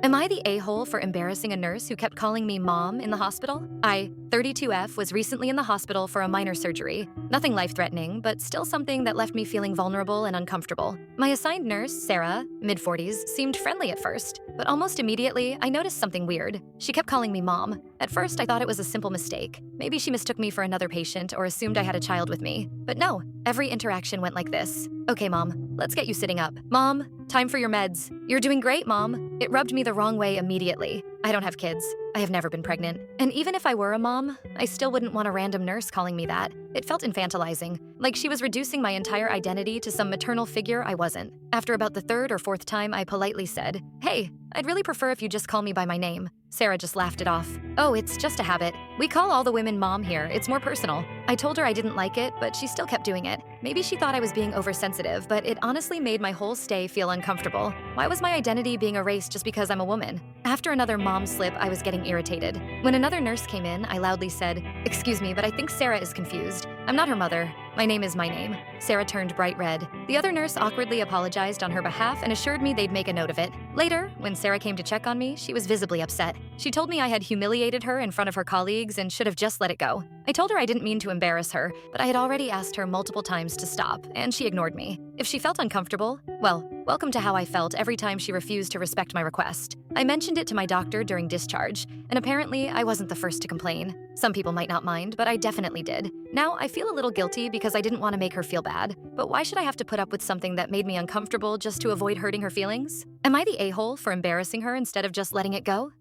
Am I the a-hole for embarrassing a nurse who kept calling me mom in the hospital? I, 32F, was recently in the hospital for a minor surgery. Nothing life-threatening, but still something that left me feeling vulnerable and uncomfortable. My assigned nurse, Sarah, mid-40s, seemed friendly at first, but almost immediately, I noticed something weird. She kept calling me mom. At first, I thought it was a simple mistake. Maybe she mistook me for another patient or assumed I had a child with me. But no, every interaction went like this. Okay, Mom, let's get you sitting up. Mom, time for your meds. You're doing great, Mom. It rubbed me the wrong way immediately. I don't have kids. I have never been pregnant. And even if I were a mom, I still wouldn't want a random nurse calling me that. It felt infantilizing, like she was reducing my entire identity to some maternal figure I wasn't. After about the third or fourth time, I politely said, "Hey, I'd really prefer if you just call me by my name." Sarah just laughed it off. "Oh, it's just a habit. We call all the women mom here. It's more personal." I told her I didn't like it, but she still kept doing it. Maybe she thought I was being oversensitive, but it honestly made my whole stay feel uncomfortable. Why was my identity being erased just because I'm a woman? After another mom slip, I was getting irritated. When another nurse came in, I loudly said, "Excuse me, but I think Sarah is confused. I'm not her mother. My name is my name." Sarah turned bright red. The other nurse awkwardly apologized on her behalf and assured me they'd make a note of it. Later, when Sarah came to check on me, she was visibly upset. She told me I had humiliated her in front of her colleagues and should have just let it go. I told her I didn't mean to embarrass her, but I had already asked her multiple times to stop, and she ignored me. If she felt uncomfortable, well, welcome to how I felt every time she refused to respect my request. I mentioned it to my doctor during discharge, and apparently I wasn't the first to complain. Some people might not mind, but I definitely did. Now I feel a little guilty because I didn't want to make her feel bad, but why should I have to put up with something that made me uncomfortable just to avoid hurting her feelings? Am I the a-hole for embarrassing her instead of just letting it go?